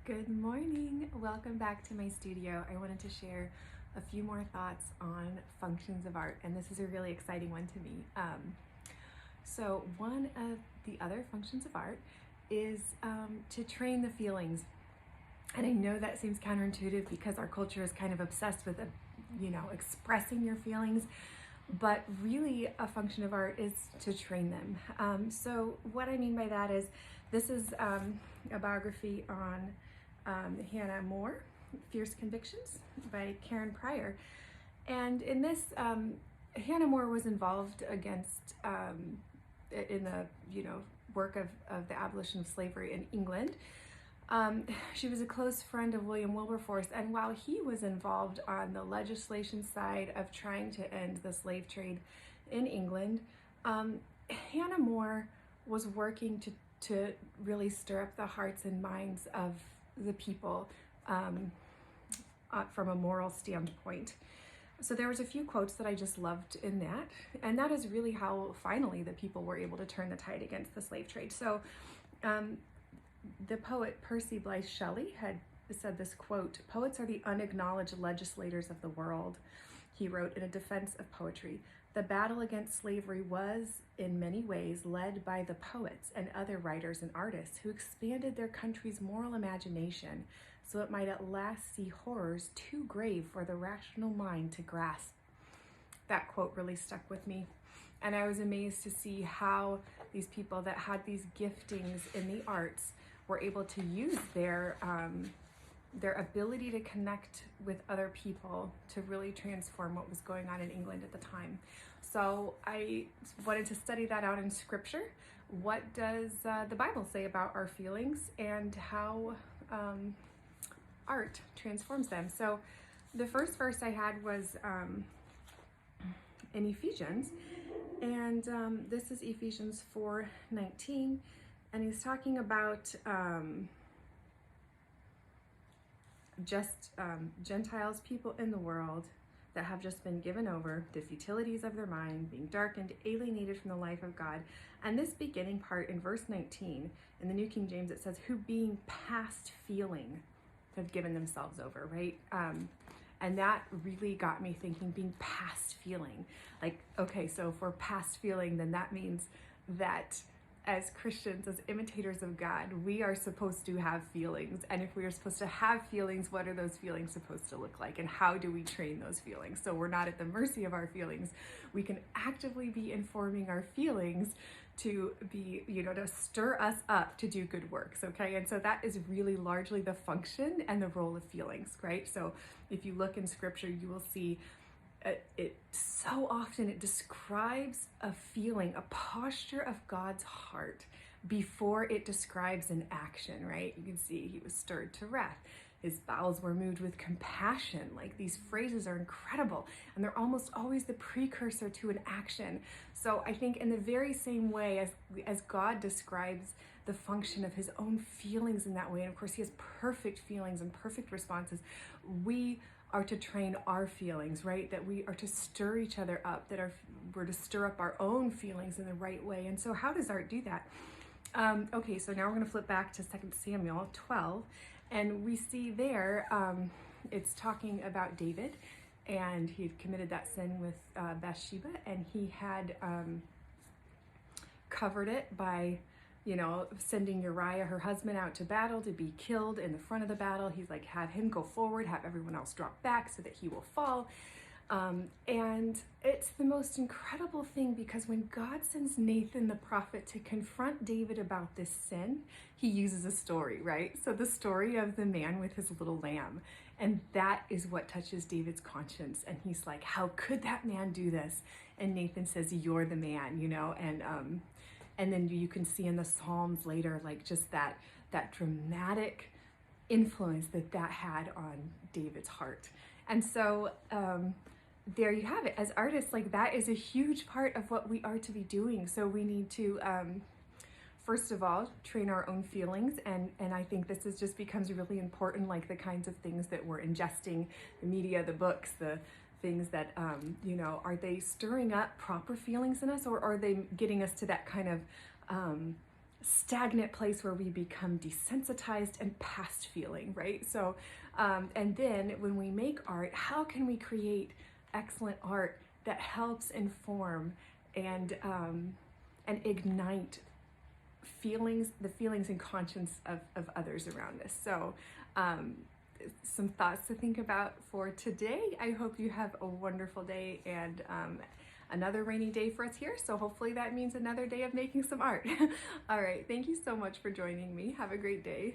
Good morning. Welcome back to my studio. I wanted to share a few more thoughts on functions of art, and this is a really exciting one to me. So one of the other functions of art is to train the feelings. And I know that seems counterintuitive because our culture is kind of obsessed with, expressing your feelings, but really a function of art is to train them. So what I mean by that is this is a biography on Hannah More, Fierce Convictions by Karen Pryor. And in this, Hannah More was involved against in the work of the abolition of slavery in England. She was a close friend of William Wilberforce, and while he was involved on the legislation side of trying to end the slave trade in England, Hannah More was working to really stir up the hearts and minds of the people from a moral standpoint. So there was a few quotes that I just loved in that, and that is really how finally the people were able to turn the tide against the slave trade. So the poet Percy Bysshe Shelley had said this quote, "Poets are the unacknowledged legislators of the world," he wrote in a defense of poetry. "The battle against slavery was, in many ways, led by the poets and other writers and artists who expanded their country's moral imagination so it might at last see horrors too grave for the rational mind to grasp." That quote really stuck with me. And I was amazed to see how these people that had these giftings in the arts were able to use their ability to connect with other people to really transform what was going on in England at the time. So I wanted to study that out in scripture. What does the Bible say about our feelings and how art transforms them? So the first verse I had was in Ephesians, and this is Ephesians 4:19, and he's talking about Gentiles, people in the world that have just been given over the futilities of their mind, being darkened, alienated from the life of God. And this beginning part in verse 19, in the New King James, it says, "who being past feeling have given themselves over," right? And that really got me thinking, being past feeling. Like, okay, so if we're past feeling, then that means that as Christians, as imitators of God, we are supposed to have feelings. And if we are supposed to have feelings, what are those feelings supposed to look like? And how do we train those feelings? So we're not at the mercy of our feelings. We can actively be informing our feelings to be, to stir us up to do good works, okay? And so that is really largely the function and the role of feelings, right? So if you look in scripture, you will see it so often it describes a feeling, a posture of God's heart before it describes an action, right? You can see he was stirred to wrath. His bowels were moved with compassion. Like, these phrases are incredible, and they're almost always the precursor to an action. So I think in the very same way as God describes the function of his own feelings in that way, and of course he has perfect feelings and perfect responses, we are to train our feelings, right? That we are to stir each other up, we're to stir up our own feelings in the right way. And so how does art do that? Okay, so now we're going to flip back to 2 Samuel 12, and we see there, it's talking about David, and he had committed that sin with Bathsheba, and he had covered it by sending Uriah, her husband, out to battle to be killed in the front of the battle. He's like, have him go forward, have everyone else drop back so that he will fall. And it's the most incredible thing, because when God sends Nathan the prophet to confront David about this sin, he uses a story, right? So the story of the man with his little lamb. And that is what touches David's conscience. And he's like, how could that man do this? And Nathan says, you're the man, and then you can see in the Psalms later, like, just that dramatic influence that had on David's heart. And so there you have it. As artists, like, that is a huge part of what we are to be doing. So we need to, first of all, train our own feelings. And I think this just becomes really important, like the kinds of things that we're ingesting, the media, the books, the things that, are they stirring up proper feelings in us, or are they getting us to that kind of stagnant place where we become desensitized and past feeling, right? So, and then when we make art, how can we create excellent art that helps inform and ignite the feelings and conscience of others around us? So, some thoughts to think about for today. I hope you have a wonderful day, and another rainy day for us here, so hopefully that means another day of making some art. All right, thank you so much for joining me. Have a great day.